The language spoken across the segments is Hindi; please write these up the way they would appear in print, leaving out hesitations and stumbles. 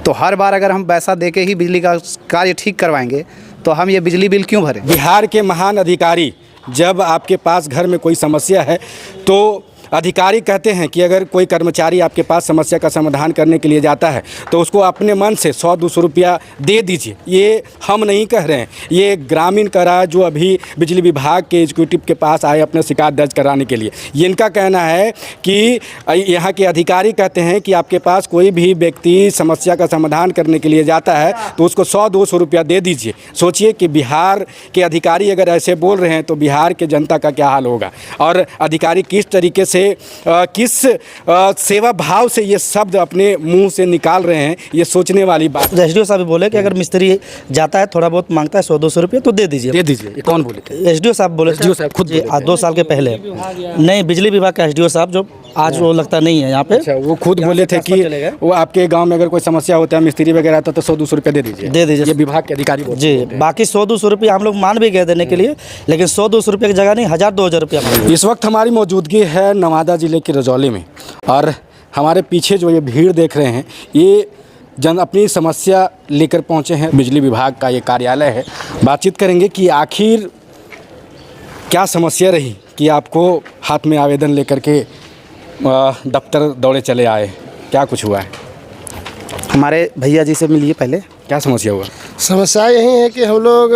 तो हर बार अगर हम पैसा दे के ही बिजली का कार्य ठीक करवाएंगे तो हम ये बिजली बिल क्यों भरें। बिहार के महान अधिकारी, जब आपके पास घर में कोई समस्या है तो अधिकारी कहते हैं कि अगर कोई कर्मचारी आपके पास समस्या का समाधान करने के लिए जाता है तो उसको अपने मन से 100-200 रुपया दे दीजिए। ये हम नहीं कह रहे हैं, ये ग्रामीण कह रहा है जो अभी बिजली विभाग के एग्जीक्यूटिव के पास आए अपने शिकायत दर्ज कराने के लिए। ये इनका कहना है कि यहाँ के अधिकारी कहते हैं कि आपके पास कोई भी व्यक्ति समस्या का समाधान करने के लिए जाता है तो उसको 100-200 रुपया दे दीजिए। सोचिए कि बिहार के अधिकारी अगर ऐसे बोल रहे हैं तो बिहार के जनता का क्या हाल होगा, और अधिकारी किस तरीके से किस सेवा भाव से ये शब्द अपने मुंह से निकाल रहे हैं, ये सोचने वाली बात। एसडीओ साहब भी बोले कि अगर मिस्त्री जाता है थोड़ा बहुत मांगता है 100-200 रुपये तो दे दीजिए। ये कौन बोले थे? एसडीओ साहब बोले। एसडीओ साहब खुद 2 साल के पहले नहीं, बिजली विभाग का एसडीओ साहब जो आज वो लगता नहीं है यहाँ पे। अच्छा, वो खुद बोले थे कि वो आपके गांव में अगर कोई समस्या होता है, मिस्त्री वगैरह आता तो 100-200 रुपये दे दीजिए। ये विभाग के अधिकारी बोलते जी। बाकी 100-200 रुपये हम लोग मान भी गए देने के लिए, लेकिन 100-200 रुपये की जगह नहीं 1000-2000 रुपया। इस वक्त हमारी मौजूदगी है नवादा जिले के रजौली में, और हमारे पीछे जो ये भीड़ देख रहे हैं ये जन अपनी समस्या लेकर पहुंचे हैं। बिजली विभाग का ये कार्यालय है। बातचीत करेंगे कि आखिर क्या समस्या रही कि आपको हाथ में आवेदन लेकर के दफ्तर दौड़े चले आए, क्या कुछ हुआ है? हमारे भैया जी से मिलिए पहले। क्या समस्या हुआ? समस्या यही है कि हम लोग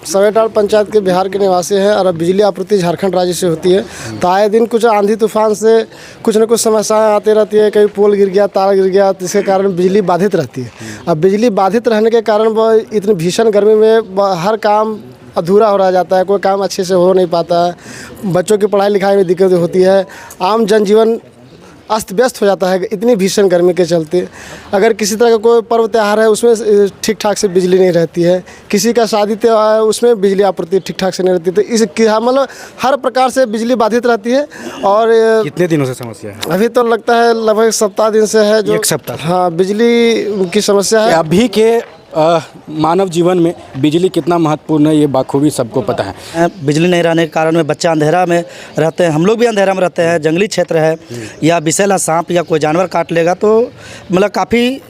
सवेटाल पंचायत के बिहार के निवासी हैं और अब बिजली आपूर्ति झारखंड राज्य से होती है, तो आए दिन कुछ आंधी तूफान से कुछ न कुछ समस्याएं आती रहती है। कहीं पोल गिर गया, तार गिर गया, तो इसके कारण बिजली बाधित रहती है। अब बिजली बाधित रहने के कारण इतनी भीषण गर्मी में हर काम अधूरा हो रह जाता है, कोई काम अच्छे से हो नहीं पाता है, बच्चों की पढ़ाई लिखाई में दिक्कत होती है, आम जनजीवन अस्त व्यस्त हो जाता है इतनी भीषण गर्मी के चलते। अगर किसी तरह का कोई पर्व त्यौहार है उसमें ठीक ठाक से बिजली नहीं रहती है, किसी का शादी त्यौहार है उसमें बिजली आपूर्ति ठीक ठाक से नहीं रहती, तो इस मतलब हर प्रकार से बिजली बाधित रहती है। और कितने दिनों से समस्या है? अभी तो लगता है लगभग सप्ताह दिन से है जो 1 सप्ताह। हाँ, बिजली की समस्या है। अभी के मानव जीवन में बिजली कितना महत्वपूर्ण है ये बाखूबी सबको पता है। बिजली नहीं रहने के कारण में बच्चा अंधेरा में रहते हैं, हम लोग भी अंधेरा में रहते हैं, जंगली क्षेत्र है या विषैला सांप या कोई जानवर काट लेगा तो मतलब काफ़ी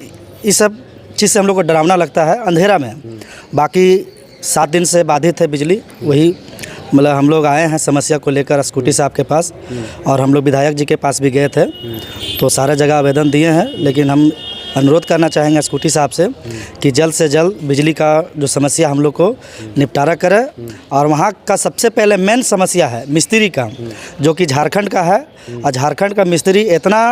इस सब चीज़ से हम लोग को डरावना लगता है अंधेरा में। बाकी 7 दिन से बाधित है बिजली, वही मतलब हम लोग आए हैं समस्या को लेकर स्कूटी साहब के पास, और हम लोग विधायक जी के पास भी गए थे, तो सारा जगह आवेदन दिए हैं। लेकिन हम अनुरोध करना चाहेंगे स्कूटी साहब से कि जल्द से जल्द बिजली का जो समस्या हम लोग को निपटारा करें। और वहाँ का सबसे पहले मेन समस्या है मिस्त्री का, जो कि झारखंड का है, और झारखंड का मिस्त्री इतना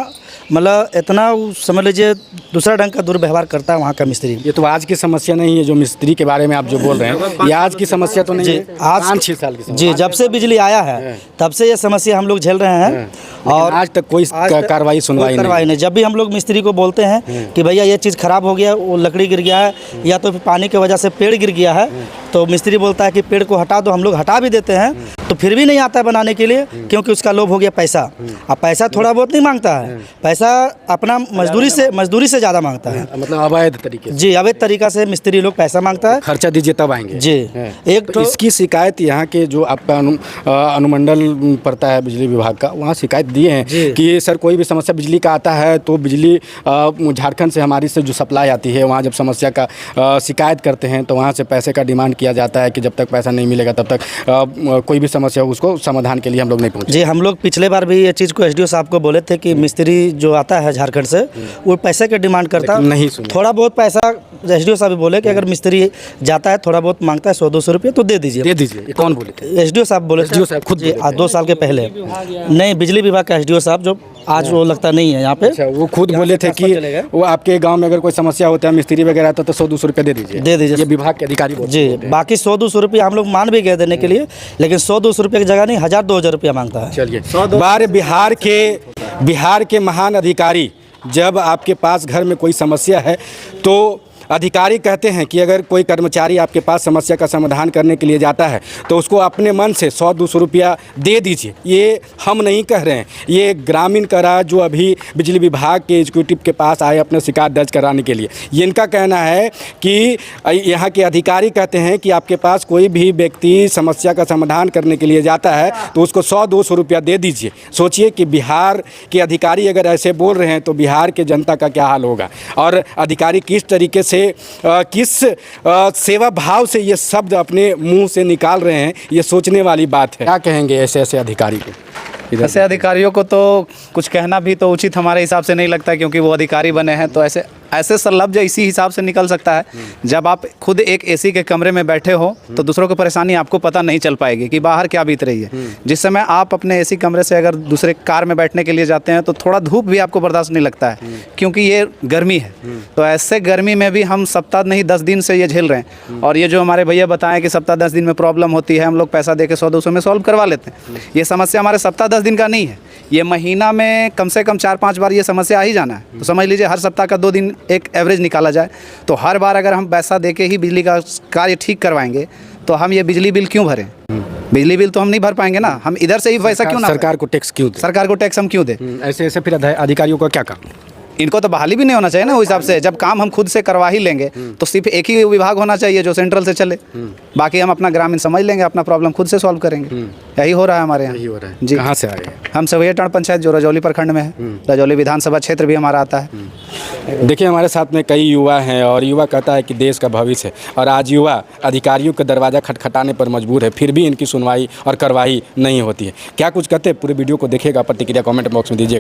मतलब इतना समझ लीजिए दूसरा ढंग का दुर्व्यवहार करता है वहाँ का मिस्त्री। ये तो आज की समस्या नहीं है जो मिस्त्री के बारे में आप जो बोल रहे हैं, ये आज की समस्या तो नहीं है, आज 5-6 साल की समस्या। जी, जब से बिजली आया है तब से ये समस्या हम लोग झेल रहे हैं, और आज तक कोई कार्रवाई सुनवाई नहीं। जब भी हम लोग मिस्त्री को बोलते हैं कि भैया ये चीज़ ख़राब हो गया, वो लकड़ी गिर गया है या तो पानी की वजह से पेड़ गिर गया है, तो मिस्त्री बोलता है कि पेड़ को हटा दो। हम लोग हटा भी देते हैं तो फिर भी नहीं आता है बनाने के लिए, क्योंकि उसका लोभ हो गया पैसा। अब पैसा थोड़ा बहुत नहीं मांगता है, पैसा अपना मजदूरी से ज़्यादा मांगता है, मतलब अवैध तरीके। जी, अवैध तरीका से मिस्त्री लोग पैसा मांगता है। खर्चा दीजिए तब आएंगे जी। एक तो इसकी शिकायत यहाँ के जो आपका अनुमंडल पड़ता है बिजली विभाग का, वहाँ शिकायत दिए हैं कि सर कोई भी समस्या बिजली का आता है तो बिजली झारखंड से हमारी से जो सप्लाई आती है वहाँ जब समस्या का शिकायत करते हैं तो वहाँ से पैसे का डिमांड किया जाता है कि जब तक पैसा नहीं मिलेगा तब तक कोई भी समस्या उसको समाधान के लिए हम लोग नहीं पहुँचे। जी, हम लोग पिछले बार भी ये चीज़ को एसडीओ साहब को बोले थे कि मिस्त्री जो आता है झारखंड से वो पैसे का डिमांड करता है, नहीं थोड़ा बहुत पैसा। एसडीओ साहब भी बोले कि अगर मिस्त्री जाता है थोड़ा बहुत मांगता है 100-200 रुपये तो दे दीजिए। ये कौन बोले थे? एसडीओ साहब बोले। एसडीओ साहब खुद 2 साल के पहले नहीं, बिजली विभाग का एसडीओ साहब जो आज वो लगता नहीं है यहाँ पे। अच्छा, वो खुद बोले थे कि वो आपके गांव में अगर कोई समस्या होता है, मिस्त्री वगैरह आता तो 100-200 रुपये दे दीजिए। ये विभाग के अधिकारी बोलते जी। बाकी 100-200 रुपये हम लोग मान भी गए देने के लिए, लेकिन 100-200 रुपये की जगह नहीं 1000-2000 रुपया मांगता है। चलिए, बार बिहार के महान अधिकारी, जब आपके पास घर में कोई समस्या है तो अधिकारी कहते हैं कि अगर कोई कर्मचारी आपके पास समस्या का समाधान करने के लिए जाता है तो उसको अपने मन से 100-200 रुपया दे दीजिए। ये हम नहीं कह रहे हैं, ये ग्रामीण कह रहा है जो अभी बिजली विभाग के एग्जीक्यूटिव के पास आए अपने शिकायत दर्ज कराने के लिए। ये इनका कहना है कि यहाँ के अधिकारी कहते हैं कि आपके पास कोई भी व्यक्ति समस्या का समाधान करने के लिए जाता है तो उसको 100-200 रुपया दे दीजिए। सोचिए कि बिहार के अधिकारी अगर ऐसे बोल रहे हैं तो बिहार के जनता का क्या हाल होगा, और अधिकारी किस तरीके से किस सेवा भाव से ये शब्द अपने मुंह से निकाल रहे हैं, ये सोचने वाली बात है। क्या कहेंगे ऐसे ऐसे अधिकारी को? ऐसे अधिकारियों को तो कुछ कहना भी तो उचित हमारे हिसाब से नहीं लगता, क्योंकि वो अधिकारी बने हैं तो ऐसे लफ्ज इसी हिसाब से निकल सकता है। जब आप खुद एक एसी के कमरे में बैठे हो तो दूसरों की परेशानी आपको पता नहीं चल पाएगी कि बाहर क्या बीत रही है। जिस समय आप अपने एसी कमरे से अगर दूसरे कार में बैठने के लिए जाते हैं तो थोड़ा धूप भी आपको बर्दाश्त नहीं लगता है, क्योंकि ये गर्मी है। तो ऐसे गर्मी में भी हम सप्ताह नहीं 10 दिन से ये झेल रहे हैं। और ये जो हमारे भैया बताएं कि सप्ताह 10 दिन में प्रॉब्लम होती है, हम लोग पैसा दे के 100-200 में सॉल्व करवा लेते हैं। ये समस्या हमारे सप्ताह 10 दिन का नहीं है, ये महीना में कम से कम 4-5 बार ये समस्या आ ही जाना है। तो समझ लीजिए हर सप्ताह का 2 दिन एक एवरेज निकाला जाए तो हर बार अगर हम पैसा दे के ही बिजली का कार्य ठीक करवाएंगे तो हम ये बिजली बिल क्यों भरें? बिजली बिल तो हम नहीं भर पाएंगे ना, हम इधर से ही पैसा क्यों ना, सरकार को टैक्स क्यों दें? सरकार को टैक्स हम क्यों दें? ऐसे ऐसे फिर अधिकारियों का क्या काम? इनको तो बहाली भी नहीं होना चाहिए ना उस हिसाब से। जब काम हम खुद से करवा ही लेंगे तो सिर्फ एक ही विभाग होना चाहिए जो सेंट्रल से चले, बाकी हम अपना ग्रामीण समझ लेंगे, अपना प्रॉब्लम खुद से सॉल्व करेंगे। यही हो रहा है हमारे यहाँ। यही हो रहा है जी। कहाँ से आए हैं? हम सवैयाटांड़ पंचायत जो रजौली प्रखंड में है, रजौली विधानसभा क्षेत्र भी हमारा आता है। देखिए हमारे साथ में कई युवा हैं और युवा कहता है कि देश का भविष्य है, और आज युवा अधिकारियों का दरवाज़ा खटखटाने पर मजबूर है, फिर भी इनकी सुनवाई और कार्रवाई नहीं होती है। क्या कुछ कहते हैं, पूरे वीडियो को देखिएगा, प्रतिक्रिया कमेंट बॉक्स में दीजिएगा।